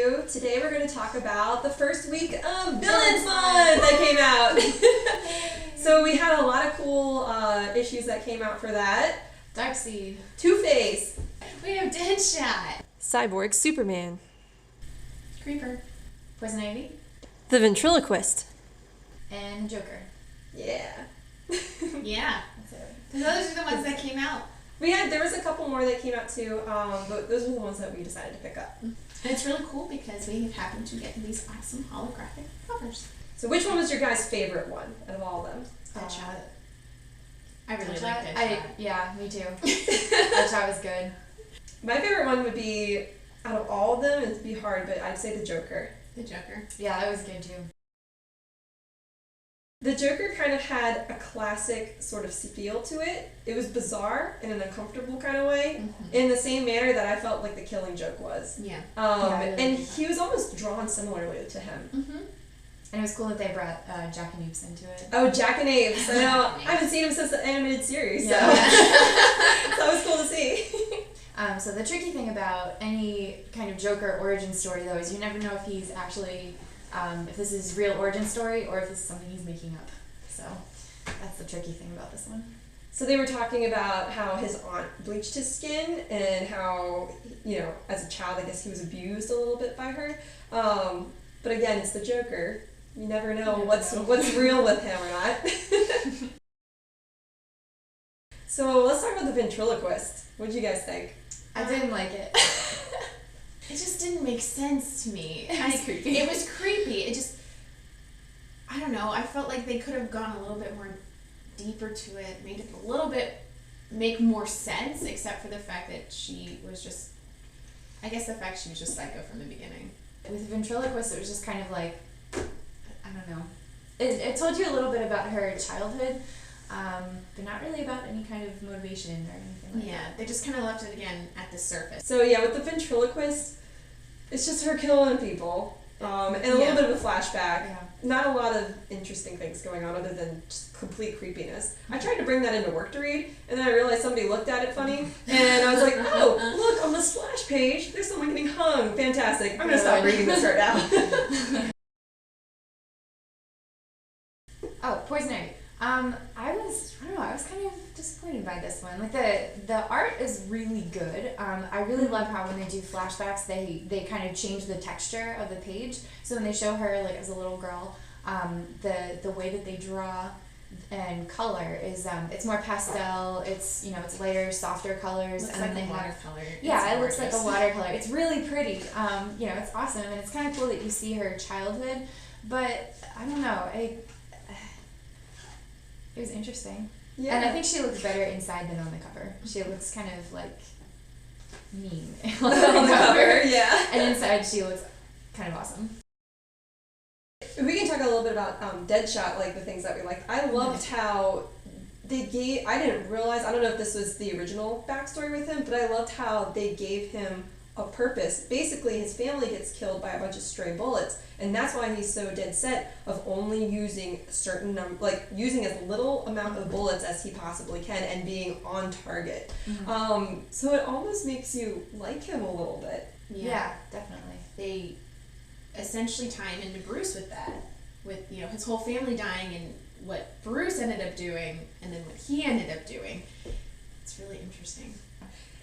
you. Today we're going to talk about the first week of Villains Month that came out. So we had a lot of cool issues that came out for that. Darkseid. Two-Face. We have Deadshot. Cyborg Superman. Creeper. Poison Ivy. The Ventriloquist. And Joker. Yeah. Yeah. Those are the ones that came out. There was a couple more that came out too, but those were the ones that we decided to pick up. And it's really cool because we happen to get these awesome holographic covers. So which one was your guys' favorite one out of all of them? Deadshot. I really Deadshot? like Deadshot. Yeah, me too. Deadshot was good. My favorite one would be, out of all of them, it'd be hard, but I'd say the Joker. The Joker. Yeah, that was good too. The Joker kind of had a classic sort of feel to it. It was bizarre in an uncomfortable kind of way, in the same manner that I felt like the Killing Joke was. Yeah. I really And like he was almost drawn similarly to him. And it was cool that they brought Jack and Oops into it. Oh, Jack and Aves. I know. I haven't seen him since the animated series, so Yeah. that was cool to see. So the tricky thing about any kind of Joker origin story, though, is you never know if he's actually, if this is real origin story or if this is something he's making up. So that's the tricky thing about this one. So they were talking about how his aunt bleached his skin and how, as a child, I guess he was abused a little bit by her. But again, it's the Joker. You never know what's real with him or not. So let's talk about the ventriloquist. What did you guys think? I didn't like it. It just didn't make sense to me. It was creepy. It was creepy. It just, I don't know. I felt like they could have gone a little bit more deeper to it, made it a little bit make more sense, except for the fact that she was just, I guess the fact she was just psycho from the beginning. With ventriloquist, it was just kind of like, I don't know. It told you a little bit about her childhood, but not really about any kind of motivation or anything like that. Yeah, they just kind of left it again at the surface. So yeah, with the ventriloquist, it's just her killing people, and a little bit of a flashback. Yeah. Not a lot of interesting things going on other than just complete creepiness. I tried to bring that into work to read, and then I realized somebody looked at it funny, and I was like, oh, look, on the splash page, there's someone getting hung. Fantastic. I'm going to stop reading this right now. Oh, Poison Ivy. I was kind of disappointed by this one. Like the art is really good. I really love how when they do flashbacks, they kind of change the texture of the page. So when they show her like as a little girl, the way that they draw and color is it's more pastel. It's it's lighter, softer colors, Looks and like then they a have watercolor. yeah, it looks gorgeous. like a watercolor. It's really pretty. It's awesome, and it's kind of cool that you see her childhood. But I don't know, it was interesting. Yeah. And I think she looks better inside than on the cover. She looks kind of like mean on on the cover, yeah. And inside she looks kind of awesome. We can talk a little bit about Deadshot, like the things that we liked. I loved how I didn't realize, I don't know if this was the original backstory with him, but I loved how they gave him a purpose. Basically, his family gets killed by a bunch of stray bullets, and that's why he's so dead set of only using a certain using as little amount of bullets as he possibly can and being on target. So it almost makes you like him a little bit. Yeah, definitely. They essentially tie him into Bruce with that, with his whole family dying and what Bruce ended up doing, and then what he ended up doing. It's really interesting.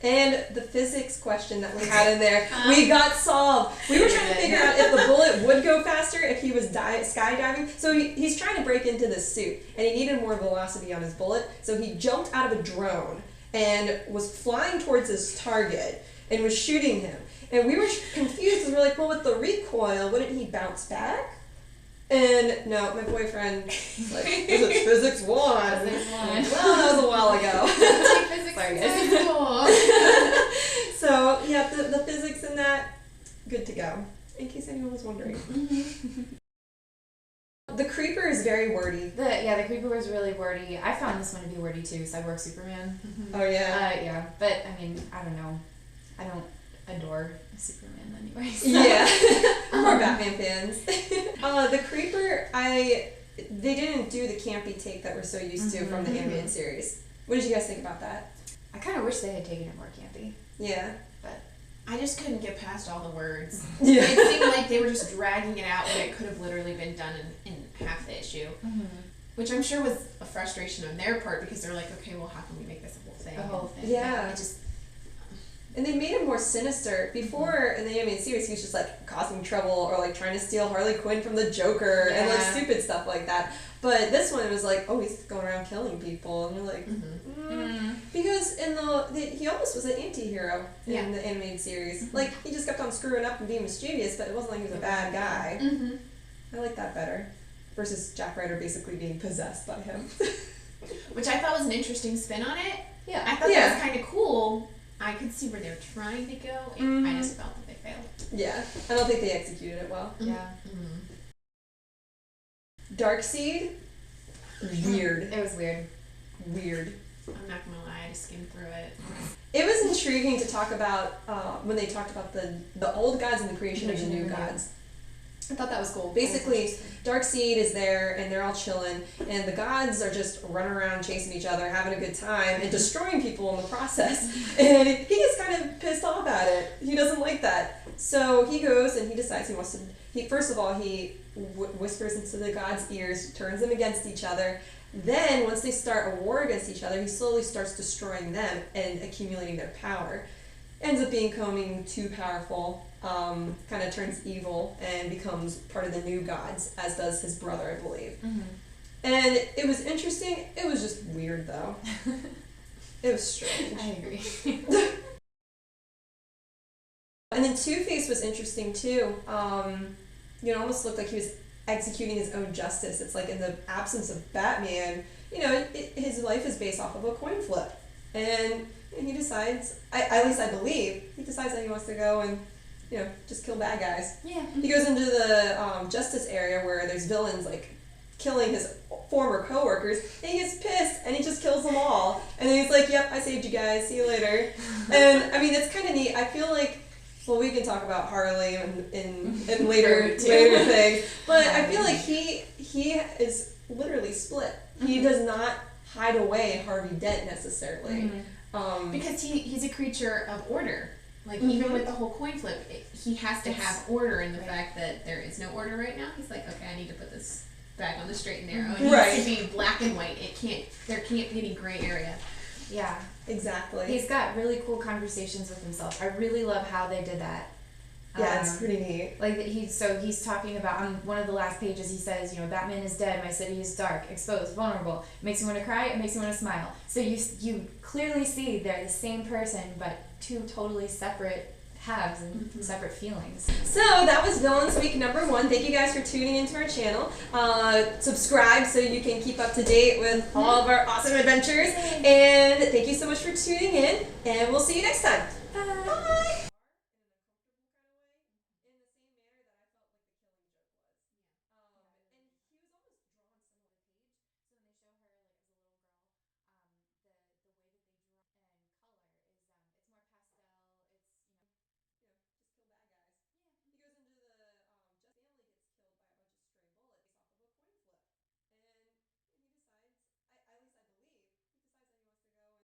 And the physics question that we had in there, we got solved. We were trying to figure out if the bullet would go faster if he was skydiving. So he's trying to break into this suit, and he needed more velocity on his bullet. So he jumped out of a drone and was flying towards his target and was shooting him. And we were confused, and we're like, well, with the recoil, wouldn't he bounce back? And no, my boyfriend was like, is it physics 1? Physics 1. Well, that was a while ago. Sorry, guys. So, yeah, the physics in that, good to go, in case anyone was wondering. The Creeper is very wordy. The Creeper was really wordy. I found this one to be wordy too, Cyborg Superman. Oh, yeah. Yeah, but I mean, I don't know. I don't adore Superman anyways. Yeah, we're more Batman fans. The Creeper, they didn't do the campy take that we're so used to from the animated series. What did you guys think about that? I kind of wish they had taken it more campy. Yeah. But I just couldn't get past all the words. Yeah. It seemed like they were just dragging it out when it could have literally been done in half the issue. Mm-hmm. Which I'm sure was a frustration on their part because they're like, okay, well, how can we make this a whole thing? A whole thing. Yeah. It just, And they made him more sinister. Before, in the animated series, he was just like causing trouble or like trying to steal Harley Quinn from the Joker and like Yeah. stupid stuff like that. But this one, it was like, oh, he's going around killing people. And you're like, because in he almost was an anti-hero in Yeah. the animated series. Like, he just kept on screwing up and being mischievous, but it wasn't like he was a bad guy. I like that better. Versus Jack Ryder basically being possessed by him. which I thought was an interesting spin on it. Yeah. I thought Yeah. that was kind of cool. I could see where they were trying to go, and I just felt that they failed. Yeah, I don't think they executed it well. Yeah. Darkseid, weird. It was weird. Weird. I'm not gonna lie, I just skimmed through it. It was intriguing to talk about when they talked about the old gods and the creation of the new gods. I thought that was cool. Basically, Darkseid is there and they're all chilling, and the gods are just running around chasing each other, having a good time, and destroying people in the process. And he gets kind of pissed off at it. He doesn't like that. So he goes and he decides he wants to. First of all, he whispers into the gods' ears, turns them against each other. Then, once they start a war against each other, he slowly starts destroying them and accumulating their power. Ends up becoming too powerful, kind of turns evil and becomes part of the new gods, as does his brother, I believe. And it was interesting. It was just weird, though. It was strange. I agree. And then Two-Face was interesting, too. It almost looked like he was executing his own justice. It's like in the absence of Batman, his life is based off of a coin flip. And he decides, at least I believe, he decides that he wants to go and, just kill bad guys. Yeah. He goes into the justice area where there's villains, like, killing his former coworkers, and he gets pissed, and he just kills them all. And then he's like, yep, I saved you guys, see you later. And, I mean, it's kind of neat. I feel like, well, we can talk about Harley in later things, but I feel like he is literally split. He does not hide away Harvey Dent necessarily. Because he's a creature of order. Like, even with the whole coin flip, he has to have order in the fact that there is no order right now. He's like, okay, I need to put this back on the straight and narrow. It needs to be black and white. There can't be any gray area. Yeah. Exactly. He's got really cool conversations with himself. I really love how they did that. Yeah, it's pretty neat. Like he's talking about on one of the last pages. He says, Batman is dead. My city is dark, exposed, vulnerable. It makes you want to cry. It makes you want to smile. So you clearly see they're the same person, but two totally separate halves and separate feelings. So that was Villains Week #1. Thank you guys for tuning into our channel. Subscribe so you can keep up to date with all of our awesome adventures. And thank you so much for tuning in. And we'll see you next time. Bye.